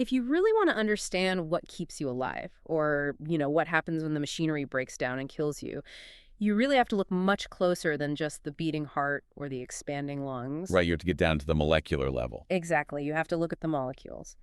If you really want to understand what keeps you alive, or, what happens when the machinery breaks down and kills you, you really have to look much closer than just the beating heart or the expanding lungs. Right, you have to get down to the molecular level. Exactly. You have to look at the molecules.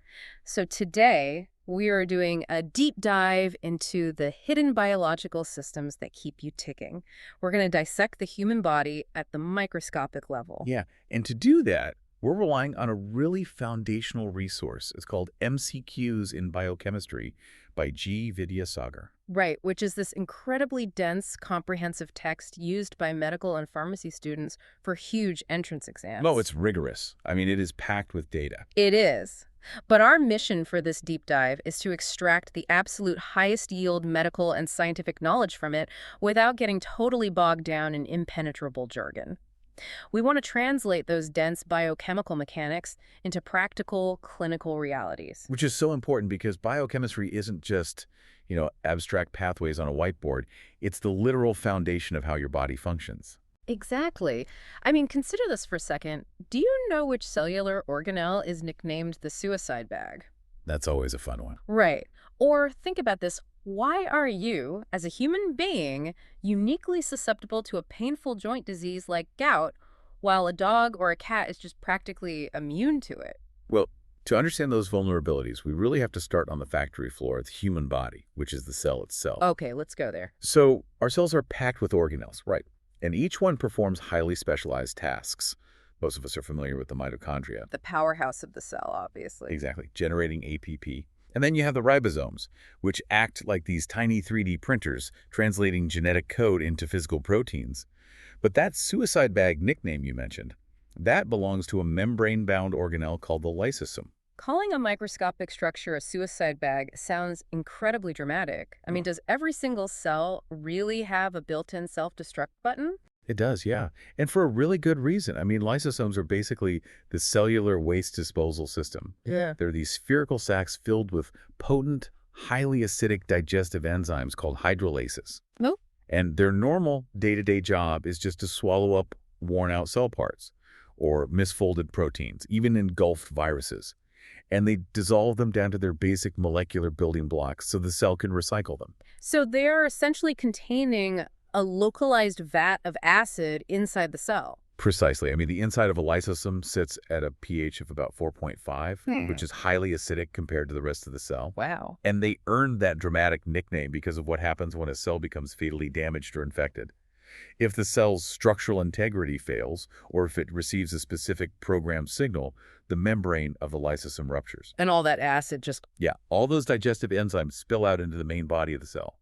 So today, we are doing a deep dive into the hidden biological systems that keep you ticking. We're going to dissect the human body at the microscopic level. Yeah, and to do that, we're relying on a really foundational resource. It's called MCQs in Biochemistry by G. Vidyasagar. Right, which is this incredibly dense, comprehensive text used by medical and pharmacy students for huge entrance exams. No, it's rigorous. I mean, it is packed with data. It is. But our mission for this deep dive is to extract the absolute highest yield medical and scientific knowledge from it without getting totally bogged down in impenetrable jargon. We want to translate those dense biochemical mechanics into practical, clinical realities. Which is so important because biochemistry isn't just, abstract pathways on a whiteboard. It's the literal foundation of how your body functions. Exactly. I mean, consider this for a second. Do you know which cellular organelle is nicknamed the suicide bag? That's always a fun one. Right. Or think about this. Why are you, as a human being, uniquely susceptible to a painful joint disease like gout, while a dog or a cat is just practically immune to it? Well, to understand those vulnerabilities, we really have to start on the factory floor of the human body, which is the cell itself. Okay, let's go there. So our cells are packed with organelles, right? And each one performs highly specialized tasks. Most of us are familiar with the mitochondria. The powerhouse of the cell, obviously. Exactly, generating APP. And then you have the ribosomes, which act like these tiny 3D printers, translating genetic code into physical proteins. But that suicide bag nickname you mentioned, that belongs to a membrane-bound organelle called the lysosome. Calling a microscopic structure a suicide bag sounds incredibly dramatic. I mean, does every single cell really have a built-in self-destruct button? It does, yeah. And for a really good reason. I mean, lysosomes are basically the cellular waste disposal system. Yeah. They're these spherical sacs filled with potent, highly acidic digestive enzymes called hydrolases. Oh. And their normal day-to-day job is just to swallow up worn-out cell parts or misfolded proteins, even engulfed viruses. And they dissolve them down to their basic molecular building blocks so the cell can recycle them. So they're essentially containing a localized vat of acid inside the cell. Precisely. I mean, the inside of a lysosome sits at a pH of about 4.5, which is highly acidic compared to the rest of the cell. Wow. And they earned that dramatic nickname because of what happens when a cell becomes fatally damaged or infected. If the cell's structural integrity fails, or if it receives a specific programmed signal, the membrane of the lysosome ruptures. And all that acid just... Yeah, all those digestive enzymes spill out into the main body of the cell.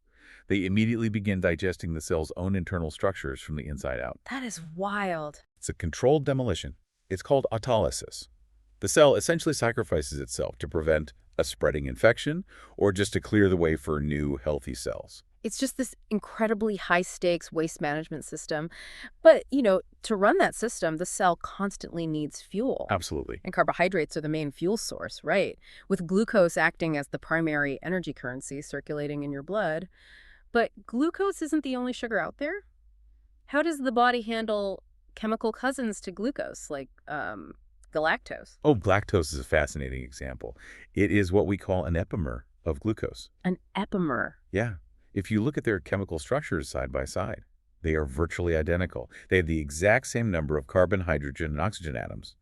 They immediately begin digesting the cell's own internal structures from the inside out. That is wild. It's a controlled demolition. It's called autolysis. The cell essentially sacrifices itself to prevent a spreading infection or just to clear the way for new, healthy cells. It's just this incredibly high-stakes waste management system. But, to run that system, the cell constantly needs fuel. Absolutely. And carbohydrates are the main fuel source, right? With glucose acting as the primary energy currency circulating in your blood. But glucose isn't the only sugar out there. How does the body handle chemical cousins to glucose, like galactose? Oh, galactose is a fascinating example. It is what we call an epimer of glucose. An epimer? Yeah. If you look at their chemical structures side by side, they are virtually identical. They have the exact same number of carbon, hydrogen, and oxygen atoms.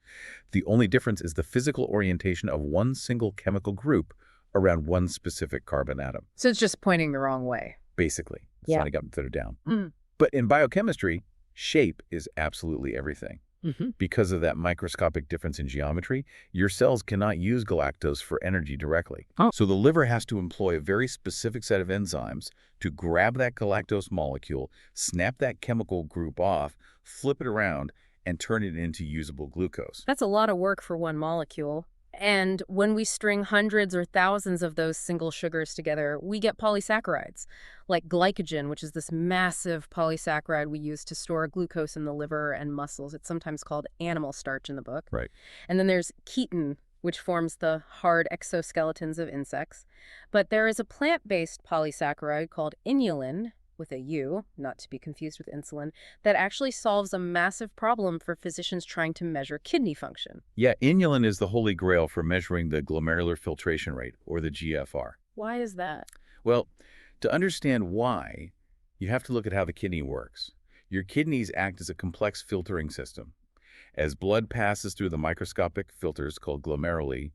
The only difference is the physical orientation of one single chemical group around one specific carbon atom. So it's just pointing the wrong way. Basically. It's Yeah. lining up instead of down. Mm. But in biochemistry, shape is absolutely everything. Mm-hmm. Because of that microscopic difference in geometry, your cells cannot use galactose for energy directly. Oh. So the liver has to employ a very specific set of enzymes to grab that galactose molecule, snap that chemical group off, flip it around, and turn it into usable glucose. That's a lot of work for one molecule. And when we string hundreds or thousands of those single sugars together, we get polysaccharides, like glycogen, which is this massive polysaccharide we use to store glucose in the liver and muscles. It's sometimes called animal starch in the book. Right. And then there's chitin, which forms the hard exoskeletons of insects. But there is a plant-based polysaccharide called inulin, with a U, not to be confused with insulin, that actually solves a massive problem for physicians trying to measure kidney function. Yeah, inulin is the holy grail for measuring the glomerular filtration rate, or the GFR. Why is that? Well, to understand why, you have to look at how the kidney works. Your kidneys act as a complex filtering system. As blood passes through the microscopic filters called glomeruli,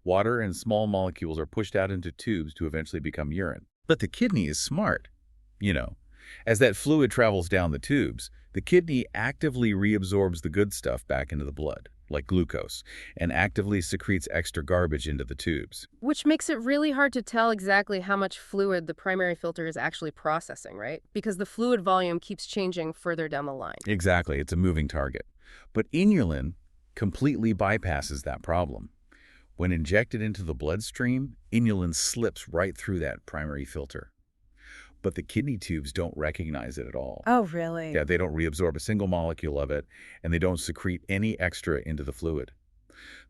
water and small molecules are pushed out into tubes to eventually become urine. But the kidney is smart. As that fluid travels down the tubes, the kidney actively reabsorbs the good stuff back into the blood, like glucose, and actively secretes extra garbage into the tubes. Which makes it really hard to tell exactly how much fluid the primary filter is actually processing, right? Because the fluid volume keeps changing further down the line. Exactly, it's a moving target. But inulin completely bypasses that problem. When injected into the bloodstream, inulin slips right through that primary filter. But the kidney tubes don't recognize it at all. Oh, really? Yeah, they don't reabsorb a single molecule of it, and they don't secrete any extra into the fluid.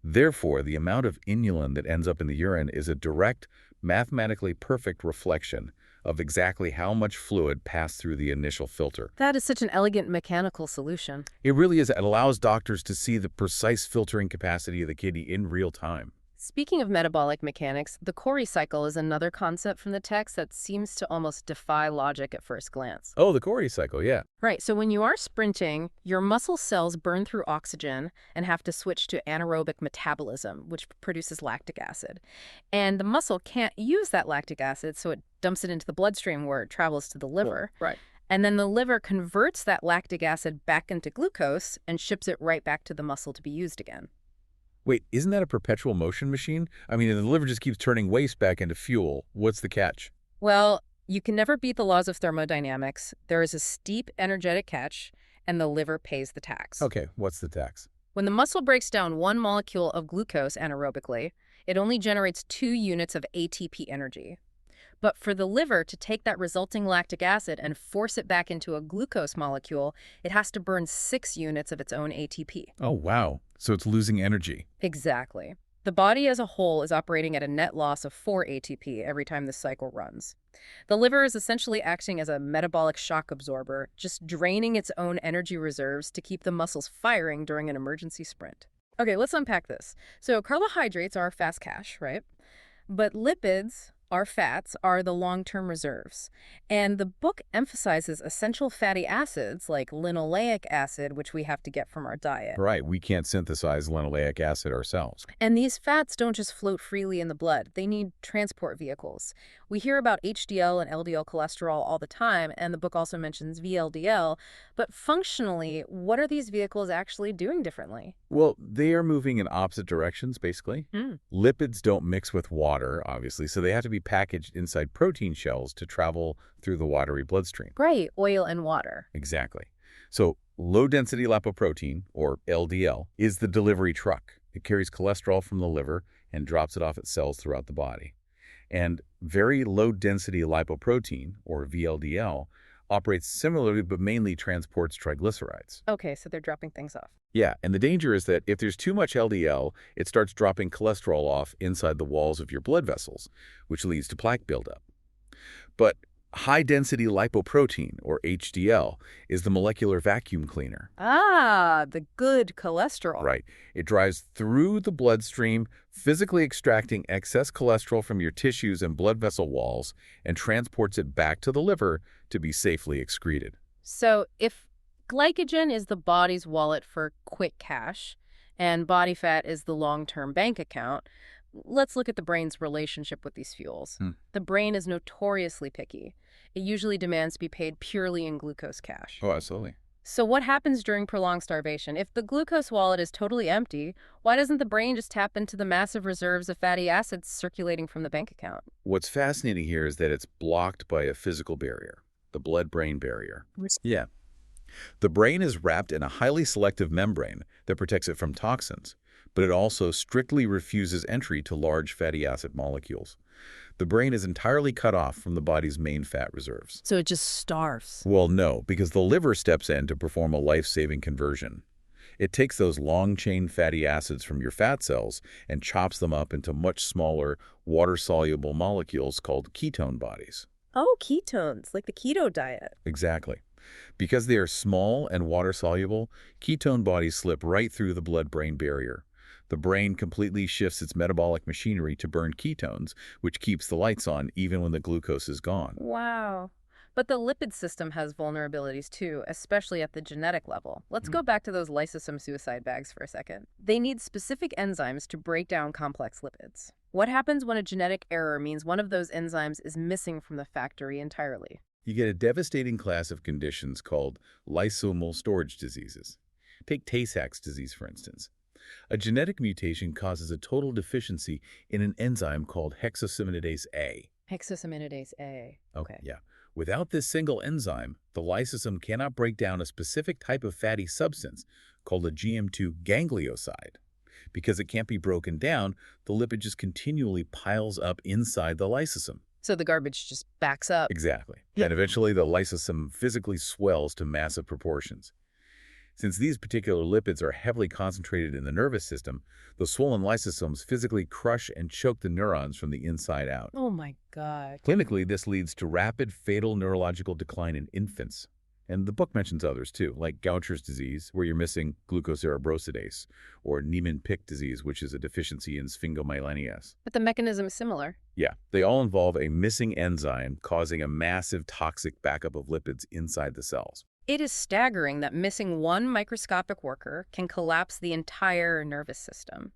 Therefore, the amount of inulin that ends up in the urine is a direct, mathematically perfect reflection of exactly how much fluid passed through the initial filter. That is such an elegant mechanical solution. It really is. It allows doctors to see the precise filtering capacity of the kidney in real time. Speaking of metabolic mechanics, the Cori cycle is another concept from the text that seems to almost defy logic at first glance. Oh, the Cori cycle, yeah. Right, so when you are sprinting, your muscle cells burn through oxygen and have to switch to anaerobic metabolism, which produces lactic acid. And the muscle can't use that lactic acid, so it dumps it into the bloodstream where it travels to the liver. Right. And then the liver converts that lactic acid back into glucose and ships it right back to the muscle to be used again. Wait, isn't that a perpetual motion machine? I mean, the liver just keeps turning waste back into fuel. What's the catch? Well, you can never beat the laws of thermodynamics. There is a steep energetic catch, and the liver pays the tax. Okay, what's the tax? When the muscle breaks down one molecule of glucose anaerobically, it only generates 2 units of ATP energy. But for the liver to take that resulting lactic acid and force it back into a glucose molecule, it has to burn 6 units of its own ATP. Oh, wow. So it's losing energy. Exactly. The body as a whole is operating at a net loss of 4 ATP every time this cycle runs. The liver is essentially acting as a metabolic shock absorber, just draining its own energy reserves to keep the muscles firing during an emergency sprint. Okay, let's unpack this. So carbohydrates are fast cash, right? But lipids, our fats, are the long-term reserves. And the book emphasizes essential fatty acids like linoleic acid, which we have to get from our diet. Right, we can't synthesize linoleic acid ourselves. And these fats don't just float freely in the blood. They need transport vehicles. We hear about HDL and LDL cholesterol all the time, and the book also mentions VLDL. But functionally, what are these vehicles actually doing differently? Well, they are moving in opposite directions, basically. Lipids don't mix with water, obviously, so they have to be packaged inside protein shells to travel through the watery bloodstream. Right, oil and water. Exactly. So low-density lipoprotein, or LDL, is the delivery truck. It carries cholesterol from the liver and drops it off at cells throughout the body. And very low-density lipoprotein, or VLDL, operates similarly but mainly transports triglycerides. Okay, so they're dropping things off. Yeah, and the danger is that if there's too much LDL, it starts dropping cholesterol off inside the walls of your blood vessels, which leads to plaque buildup. But high-density lipoprotein, or HDL, is the molecular vacuum cleaner. Ah, the good cholesterol. Right. It drives through the bloodstream, physically extracting excess cholesterol from your tissues and blood vessel walls, and transports it back to the liver to be safely excreted. So if glycogen is the body's wallet for quick cash, and body fat is the long-term bank account, let's look at the brain's relationship with these fuels. The brain is notoriously picky. It usually demands to be paid purely in glucose cash. Oh, absolutely. So what happens during prolonged starvation? If the glucose wallet is totally empty, why doesn't the brain just tap into the massive reserves of fatty acids circulating from the bank account? What's fascinating here is that it's blocked by a physical barrier, the blood-brain barrier. Yeah. The brain is wrapped in a highly selective membrane that protects it from toxins, but it also strictly refuses entry to large fatty acid molecules. The brain is entirely cut off from the body's main fat reserves. So it just starves. Well, no, because the liver steps in to perform a life-saving conversion. It takes those long-chain fatty acids from your fat cells and chops them up into much smaller, water-soluble molecules called ketone bodies. Oh, ketones, like the keto diet. Exactly. Because they are small and water-soluble, ketone bodies slip right through the blood-brain barrier. The brain completely shifts its metabolic machinery to burn ketones, which keeps the lights on even when the glucose is gone. Wow. But the lipid system has vulnerabilities too, especially at the genetic level. Let's Mm. go back to those lysosome suicide bags for a second. They need specific enzymes to break down complex lipids. What happens when a genetic error means one of those enzymes is missing from the factory entirely? You get a devastating class of conditions called lysosomal storage diseases. Take Tay-Sachs disease, for instance. A genetic mutation causes a total deficiency in an enzyme called hexosaminidase A. Hexosaminidase A. Oh, Okay. yeah. Without this single enzyme, the lysosome cannot break down a specific type of fatty substance called a GM2 ganglioside. Because it can't be broken down, the lipid just continually piles up inside the lysosome. So the garbage just backs up. Exactly. Yeah. And eventually the lysosome physically swells to massive proportions. Since these particular lipids are heavily concentrated in the nervous system, the swollen lysosomes physically crush and choke the neurons from the inside out. Oh my God. Clinically, this leads to rapid, fatal neurological decline in infants. And the book mentions others too, like Gaucher's disease, where you're missing glucocerebrosidase, or Niemann-Pick disease, which is a deficiency in sphingomyelinases. But the mechanism is similar. Yeah, they all involve a missing enzyme causing a massive toxic backup of lipids inside the cells. It is staggering that missing one microscopic worker can collapse the entire nervous system.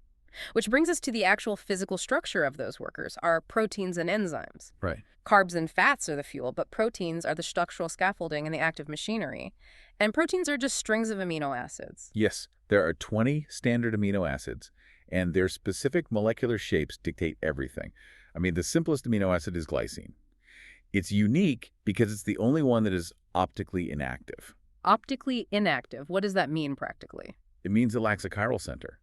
Which brings us to the actual physical structure of those workers, our proteins and enzymes. Right. Carbs and fats are the fuel, but proteins are the structural scaffolding and the active machinery. And proteins are just strings of amino acids. Yes, there are 20 standard amino acids, and their specific molecular shapes dictate everything. I mean, the simplest amino acid is glycine. It's unique because it's the only one that is optically inactive. Optically inactive. What does that mean practically? It means it lacks a chiral center.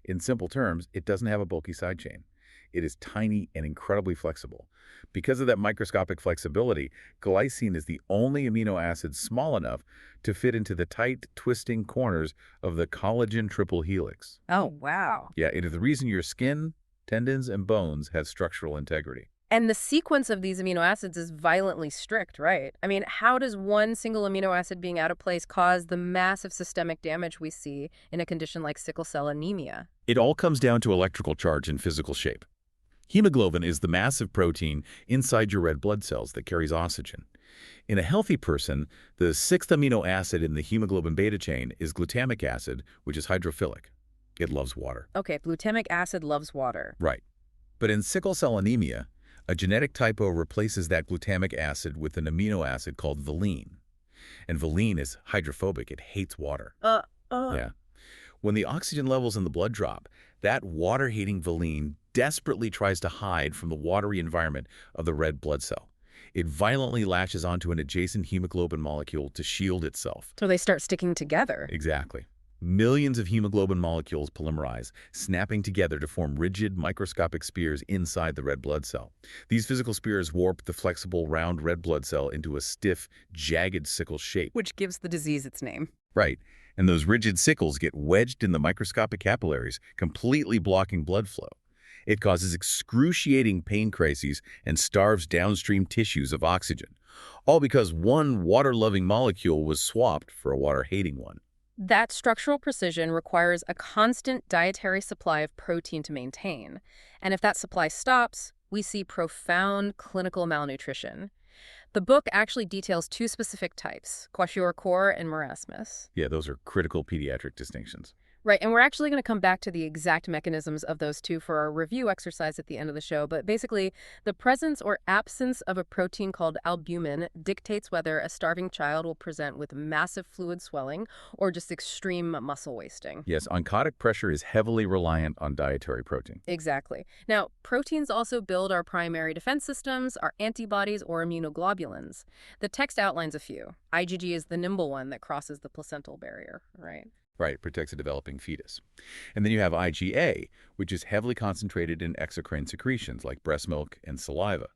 In simple terms, it doesn't have a bulky side chain. It is tiny and incredibly flexible. Because of that microscopic flexibility, glycine is the only amino acid small enough to fit into the tight, twisting corners of the collagen triple helix. Oh, wow. Yeah, it is the reason your skin, tendons, and bones have structural integrity. And the sequence of these amino acids is violently strict, right? I mean, how does one single amino acid being out of place cause the massive systemic damage we see in a condition like sickle cell anemia? It all comes down to electrical charge and physical shape. Hemoglobin is the massive protein inside your red blood cells that carries oxygen. In a healthy person, the sixth amino acid in the hemoglobin beta chain is glutamic acid, which is hydrophilic. It loves water. Okay, glutamic acid loves water. Right. But in sickle cell anemia, a genetic typo replaces that glutamic acid with an amino acid called valine. And valine is hydrophobic. It hates water. Yeah. When the oxygen levels in the blood drop, that water-hating valine desperately tries to hide from the watery environment of the red blood cell. It violently latches onto an adjacent hemoglobin molecule to shield itself. So they start sticking together. Exactly. Millions of hemoglobin molecules polymerize, snapping together to form rigid, microscopic spears inside the red blood cell. These physical spears warp the flexible, round red blood cell into a stiff, jagged sickle shape. Which gives the disease its name. Right. And those rigid sickles get wedged in the microscopic capillaries, completely blocking blood flow. It causes excruciating pain crises and starves downstream tissues of oxygen, all because one water-loving molecule was swapped for a water-hating one. That structural precision requires a constant dietary supply of protein to maintain. And if that supply stops, we see profound clinical malnutrition. The book actually details two specific types, kwashiorkor and marasmus. Yeah, those are critical pediatric distinctions. Right, and we're actually going to come back to the exact mechanisms of those two for our review exercise at the end of the show. But basically, the presence or absence of a protein called albumin dictates whether a starving child will present with massive fluid swelling or just extreme muscle wasting. Yes, oncotic pressure is heavily reliant on dietary protein. Exactly. Now, proteins also build our primary defense systems, our antibodies or immunoglobulins. The text outlines a few. IgG is the nimble one that crosses the placental barrier, right? Right, protects a developing fetus. And then you have IgA, which is heavily concentrated in exocrine secretions like breast milk and saliva.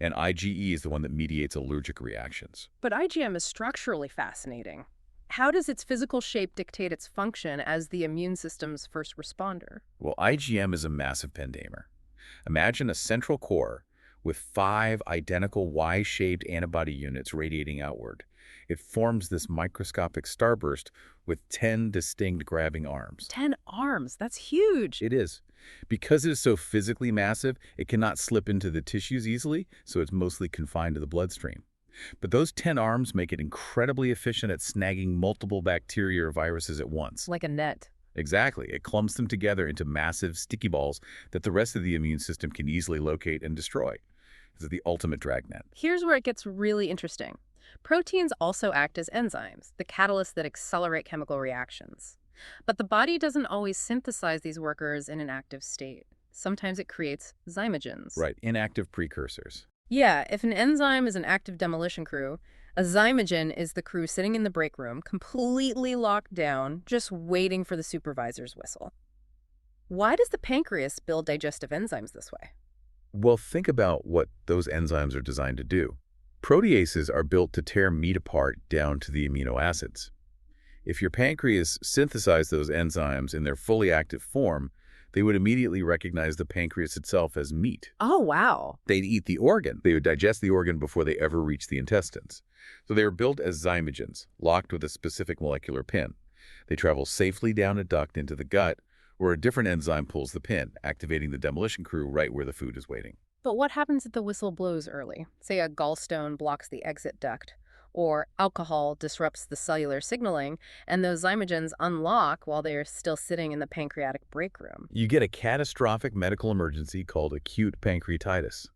And IgE is the one that mediates allergic reactions. But IgM is structurally fascinating. How does its physical shape dictate its function as the immune system's first responder? Well, IgM is a massive pendamer. Imagine a central core with 5 identical Y-shaped antibody units radiating outward. It forms this microscopic starburst with 10 distinct grabbing arms. 10 arms, that's huge. It is. Because it is so physically massive, it cannot slip into the tissues easily, so it's mostly confined to the bloodstream. But those 10 arms make it incredibly efficient at snagging multiple bacteria or viruses at once. Like a net. Exactly. It clumps them together into massive sticky balls that the rest of the immune system can easily locate and destroy. This is the ultimate dragnet. Here's where it gets really interesting. Proteins also act as enzymes, the catalysts that accelerate chemical reactions. But the body doesn't always synthesize these workers in an active state. Sometimes it creates zymogens. Right, inactive precursors. Yeah, if an enzyme is an active demolition crew, a zymogen is the crew sitting in the break room, completely locked down, just waiting for the supervisor's whistle. Why does the pancreas build digestive enzymes this way? Well, think about what those enzymes are designed to do. Proteases are built to tear meat apart down to the amino acids. If your pancreas synthesized those enzymes in their fully active form, they would immediately recognize the pancreas itself as meat. Oh, wow. They'd eat the organ. They would digest the organ before they ever reach the intestines. So they are built as zymogens, locked with a specific molecular pin. They travel safely down a duct into the gut, where a different enzyme pulls the pin, activating the demolition crew right where the food is waiting. But what happens if the whistle blows early? Say a gallstone blocks the exit duct, or alcohol disrupts the cellular signaling, and those zymogens unlock while they are still sitting in the pancreatic break room. You get a catastrophic medical emergency called acute pancreatitis.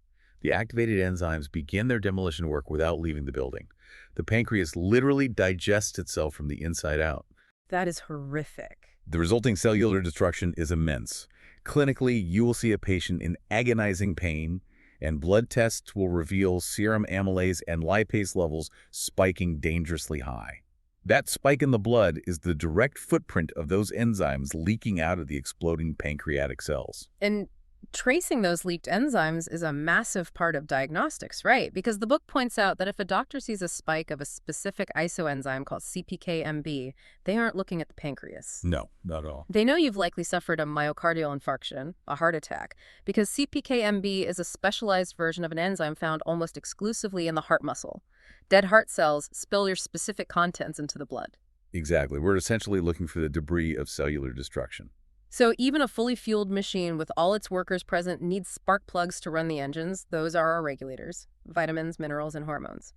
The activated enzymes begin their demolition work without leaving the building. The pancreas literally digests itself from the inside out. That is horrific. The resulting cellular destruction is immense. Clinically, you will see a patient in agonizing pain, and blood tests will reveal serum amylase and lipase levels spiking dangerously high. That spike in the blood is the direct footprint of those enzymes leaking out of the exploding pancreatic cells. And tracing those leaked enzymes is a massive part of diagnostics, right? Because the book points out that if a doctor sees a spike of a specific isoenzyme called CPKMB, they aren't looking at the pancreas. No, not at all. They know you've likely suffered a myocardial infarction, a heart attack, because CPKMB is a specialized version of an enzyme found almost exclusively in the heart muscle. Dead heart cells spill your specific contents into the blood. Exactly. We're essentially looking for the debris of cellular destruction. So even a fully fueled machine with all its workers present needs spark plugs to run the engines. Those are our regulators: vitamins, minerals, and hormones.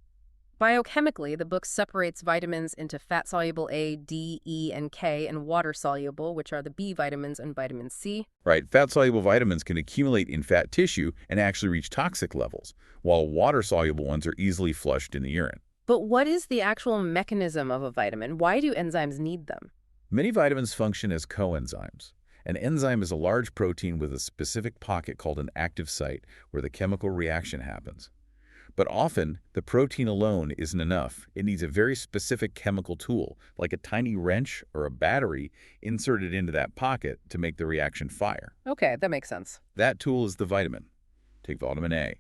Biochemically, the book separates vitamins into fat-soluble A, D, E, and K, and water-soluble, which are the B vitamins and vitamin C. Right, fat-soluble vitamins can accumulate in fat tissue and actually reach toxic levels, while water-soluble ones are easily flushed in the urine. But what is the actual mechanism of a vitamin? Why do enzymes need them? Many vitamins function as coenzymes. An enzyme is a large protein with a specific pocket called an active site where the chemical reaction happens. But often, the protein alone isn't enough. It needs a very specific chemical tool, like a tiny wrench or a battery, inserted into that pocket to make the reaction fire. Okay, that makes sense. That tool is the vitamin. Take vitamin A.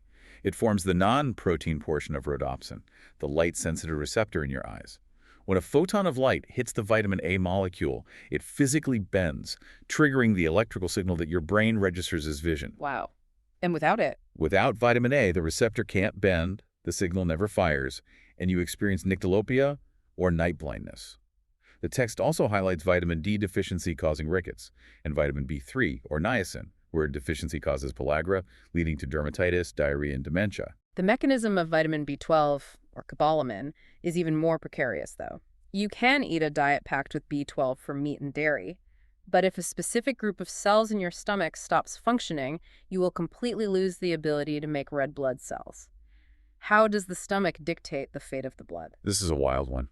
It forms the non-protein portion of rhodopsin, the light-sensitive receptor in your eyes. When a photon of light hits the vitamin A molecule, it physically bends, triggering the electrical signal that your brain registers as vision. Wow. And without it? Without vitamin A, the receptor can't bend, the signal never fires, and you experience nyctalopia or night blindness. The text also highlights vitamin D deficiency causing rickets, and vitamin B3 or niacin, where deficiency causes pellagra, leading to dermatitis, diarrhea, and dementia. The mechanism of vitamin B12, or cobalamin, is even more precarious, though. You can eat a diet packed with B12 from meat and dairy, but if a specific group of cells in your stomach stops functioning, you will completely lose the ability to make red blood cells. How does the stomach dictate the fate of the blood? This is a wild one.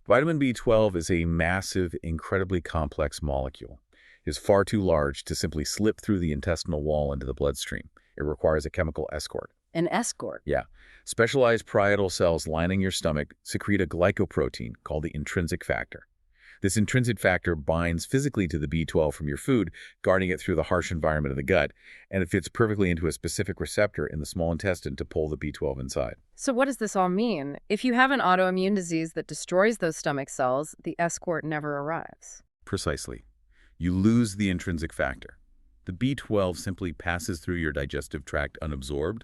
Vitamin B12 is a massive, incredibly complex molecule. It is far too large to simply slip through the intestinal wall into the bloodstream. It requires a chemical escort. An escort? Yeah. Specialized parietal cells lining your stomach secrete a glycoprotein called the intrinsic factor. This intrinsic factor binds physically to the B12 from your food, guarding it through the harsh environment of the gut, and it fits perfectly into a specific receptor in the small intestine to pull the B12 inside. So what does this all mean? If you have an autoimmune disease that destroys those stomach cells, the escort never arrives. Precisely. You lose the intrinsic factor. The B12 simply passes through your digestive tract unabsorbed,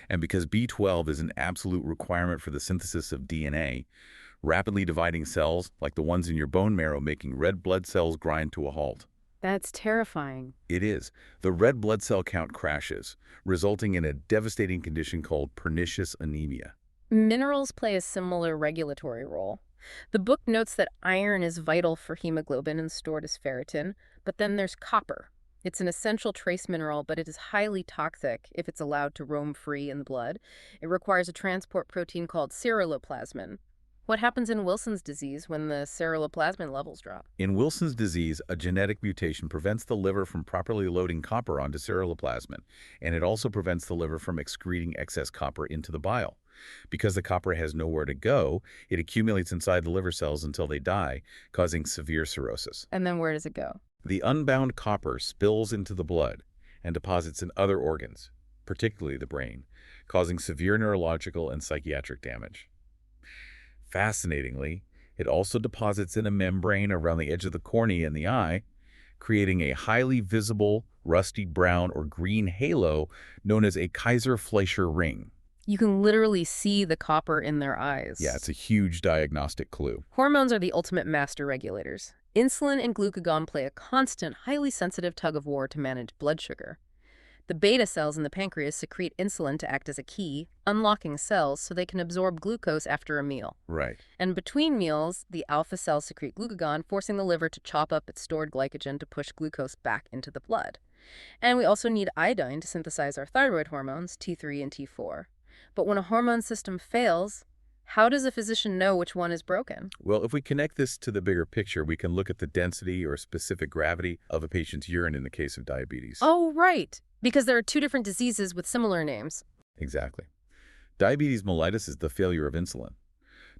and because B12 is an absolute requirement for the synthesis of DNA, rapidly dividing cells, like the ones in your bone marrow making red blood cells, grind to a halt. That's terrifying. It is. The red blood cell count crashes, resulting in a devastating condition called pernicious anemia. Minerals play a similar regulatory role. The book notes that iron is vital for hemoglobin and stored as ferritin, but then there's copper. It's an essential trace mineral, but it is highly toxic if it's allowed to roam free in the blood. It requires a transport protein called ceruloplasmin. What happens in Wilson's disease when the ceruloplasmin levels drop? In Wilson's disease, a genetic mutation prevents the liver from properly loading copper onto ceruloplasmin, and it also prevents the liver from excreting excess copper into the bile. Because the copper has nowhere to go, it accumulates inside the liver cells until they die, causing severe cirrhosis. And then where does it go? The unbound copper spills into the blood and deposits in other organs, particularly the brain, causing severe neurological and psychiatric damage. Fascinatingly, it also deposits in a membrane around the edge of the cornea in the eye, creating a highly visible, rusty brown or green halo known as a Kaiser-Fleischer ring. You can literally see the copper in their eyes. Yeah, it's a huge diagnostic clue. Hormones are the ultimate master regulators. Insulin and glucagon play a constant, highly sensitive tug-of-war to manage blood sugar. The beta cells in the pancreas secrete insulin to act as a key, unlocking cells so they can absorb glucose after a meal. Right. And between meals, the alpha cells secrete glucagon, forcing the liver to chop up its stored glycogen to push glucose back into the blood. And we also need iodine to synthesize our thyroid hormones, T3 and T4. But when a hormone system fails, how does a physician know which one is broken? Well, if we connect this to the bigger picture, we can look at the density or specific gravity of a patient's urine in the case of diabetes. Oh, right. Because there are two different diseases with similar names. Exactly. Diabetes mellitus is the failure of insulin.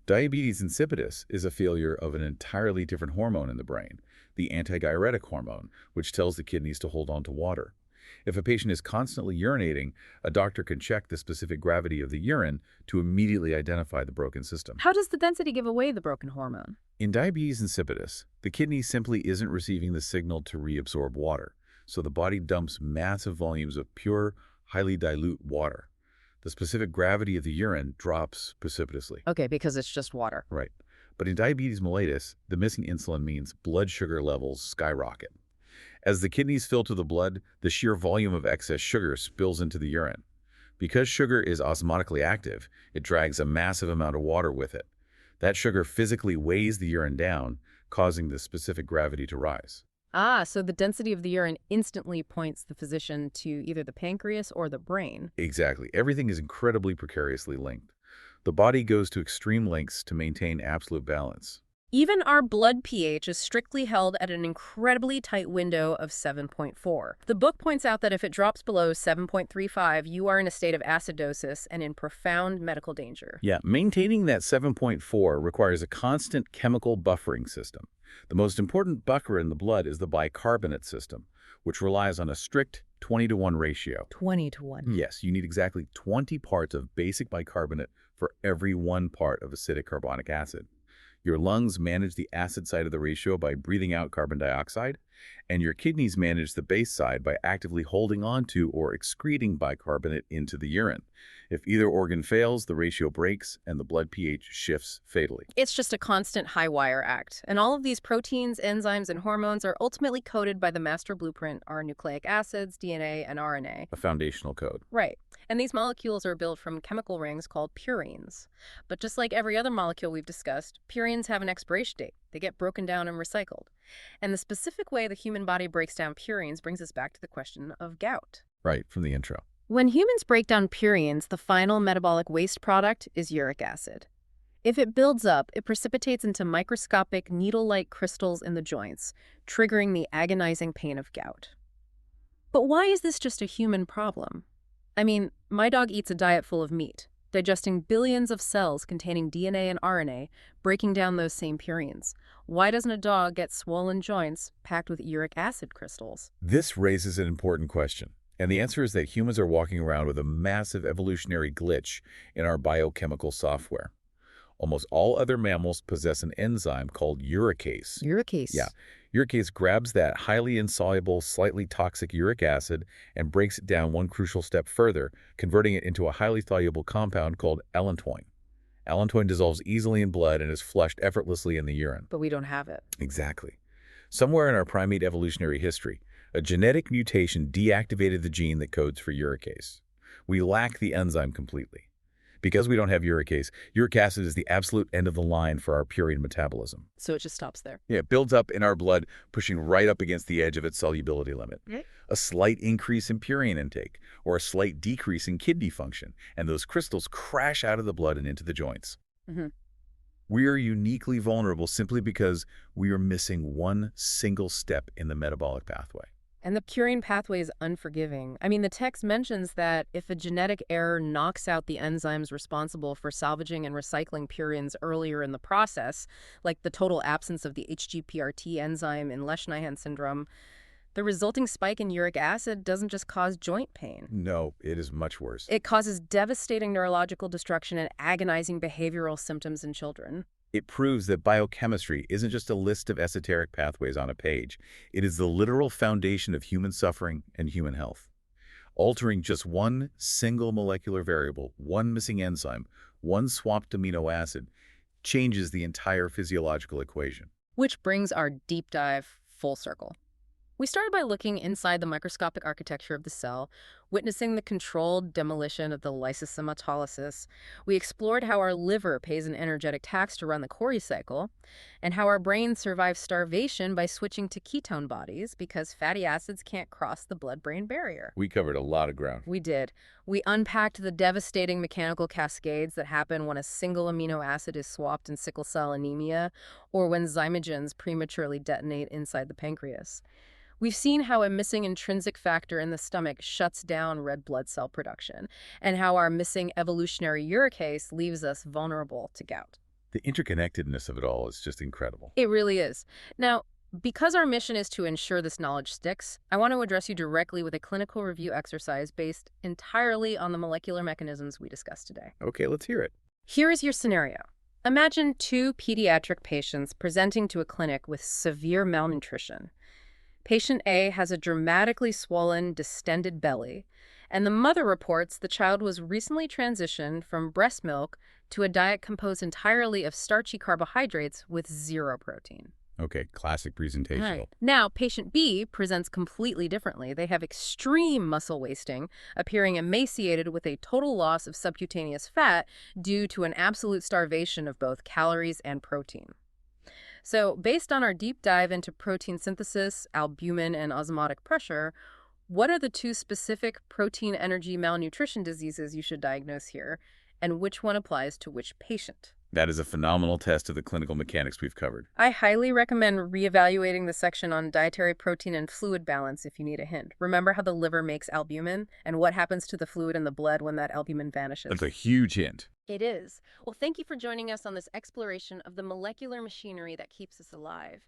Diabetes insipidus is a failure of an entirely different hormone in the brain, the antidiuretic hormone, which tells the kidneys to hold on to water. If a patient is constantly urinating, a doctor can check the specific gravity of the urine to immediately identify the broken system. How does the density give away the broken hormone? In diabetes insipidus, the kidney simply isn't receiving the signal to reabsorb water, so the body dumps massive volumes of pure, highly dilute water. The specific gravity of the urine drops precipitously. Okay, because it's just water. Right. But in diabetes mellitus, the missing insulin means blood sugar levels skyrocket. As the kidneys fill to the blood, the sheer volume of excess sugar spills into the urine. Because sugar is osmotically active, it drags a massive amount of water with it. That sugar physically weighs the urine down, causing the specific gravity to rise. Ah, so the density of the urine instantly points the physician to either the pancreas or the brain. Exactly. Everything is incredibly precariously linked. The body goes to extreme lengths to maintain absolute balance. Even our blood pH is strictly held at an incredibly tight window of 7.4. The book points out that if it drops below 7.35, you are in a state of acidosis and in profound medical danger. Yeah, maintaining that 7.4 requires a constant chemical buffering system. The most important buffer in the blood is the bicarbonate system, which relies on a strict 20-to-1 ratio. 20-to-1. Yes, you need exactly 20 parts of basic bicarbonate for every 1 part of acidic carbonic acid. Your lungs manage the acid side of the ratio by breathing out carbon dioxide, and your kidneys manage the base side by actively holding on to or excreting bicarbonate into the urine. If either organ fails, the ratio breaks and the blood pH shifts fatally. It's just a constant high-wire act. And all of these proteins, enzymes, and hormones are ultimately coded by the master blueprint, our nucleic acids, DNA, and RNA. A foundational code. Right. And these molecules are built from chemical rings called purines. But just like every other molecule we've discussed, purines have an expiration date. They get broken down and recycled. And the specific way the human body breaks down purines brings us back to the question of gout. Right, from the intro. When humans break down purines, the final metabolic waste product is uric acid. If it builds up, it precipitates into microscopic needle-like crystals in the joints, triggering the agonizing pain of gout. But why is this just a human problem? I mean, my dog eats a diet full of meat, digesting billions of cells containing DNA and RNA, breaking down those same purines. Why doesn't a dog get swollen joints packed with uric acid crystals? This raises an important question. And the answer is that humans are walking around with a massive evolutionary glitch in our biochemical software. Almost all other mammals possess an enzyme called uricase. Uricase? Yeah. Uricase grabs that highly insoluble, slightly toxic uric acid and breaks it down one crucial step further, converting it into a highly soluble compound called allantoin. Allantoin dissolves easily in blood and is flushed effortlessly in the urine. But we don't have it. Exactly. Somewhere in our primate evolutionary history, a genetic mutation deactivated the gene that codes for uricase. We lack the enzyme completely. Because we don't have uricase, uric acid is the absolute end of the line for our purine metabolism. So it just stops there. Yeah, it builds up in our blood, pushing right up against the edge of its solubility limit. A slight increase in purine intake, or a slight decrease in kidney function, and those crystals crash out of the blood and into the joints. Mm-hmm. We are uniquely vulnerable simply because we are missing one single step in the metabolic pathway. And the purine pathway is unforgiving. I mean, the text mentions that if a genetic error knocks out the enzymes responsible for salvaging and recycling purines earlier in the process, like the total absence of the HGPRT enzyme in Lesch-Nyhan syndrome, the resulting spike in uric acid doesn't just cause joint pain. No, it is much worse. It causes devastating neurological destruction and agonizing behavioral symptoms in children. It proves that biochemistry isn't just a list of esoteric pathways on a page. It is the literal foundation of human suffering and human health. Altering just one single molecular variable, one missing enzyme, one swapped amino acid, changes the entire physiological equation. Which brings our deep dive full circle. We started by looking inside the microscopic architecture of the cell, witnessing the controlled demolition of the lysosomatolysis. We explored how our liver pays an energetic tax to run the Cori cycle, and how our brain survives starvation by switching to ketone bodies because fatty acids can't cross the blood-brain barrier. We covered a lot of ground. We did. We unpacked the devastating mechanical cascades that happen when a single amino acid is swapped in sickle cell anemia, or when zymogens prematurely detonate inside the pancreas. We've seen how a missing intrinsic factor in the stomach shuts down red blood cell production, and how our missing evolutionary uricase leaves us vulnerable to gout. The interconnectedness of it all is just incredible. It really is. Now, because our mission is to ensure this knowledge sticks, I want to address you directly with a clinical review exercise based entirely on the molecular mechanisms we discussed today. Okay, let's hear it. Here is your scenario. Imagine two pediatric patients presenting to a clinic with severe malnutrition. Patient A has a dramatically swollen, distended belly, and the mother reports the child was recently transitioned from breast milk to a diet composed entirely of starchy carbohydrates with zero protein. Okay, classic presentation. Right. Now, patient B presents completely differently. They have extreme muscle wasting, appearing emaciated with a total loss of subcutaneous fat due to an absolute starvation of both calories and protein. So, based on our deep dive into protein synthesis, albumin, and osmotic pressure, what are the two specific protein energy malnutrition diseases you should diagnose here, and which one applies to which patient? That is a phenomenal test of the clinical mechanics we've covered. I highly recommend reevaluating the section on dietary protein and fluid balance if you need a hint. Remember how the liver makes albumin, and what happens to the fluid in the blood when that albumin vanishes? That's a huge hint. It is. Well, thank you for joining us on this exploration of the molecular machinery that keeps us alive.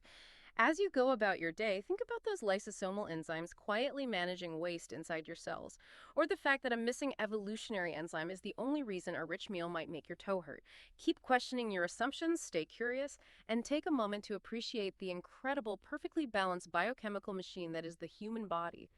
As you go about your day, think about those lysosomal enzymes quietly managing waste inside your cells, or the fact that a missing evolutionary enzyme is the only reason a rich meal might make your toe hurt. Keep questioning your assumptions, stay curious, and take a moment to appreciate the incredible, perfectly balanced biochemical machine that is the human body.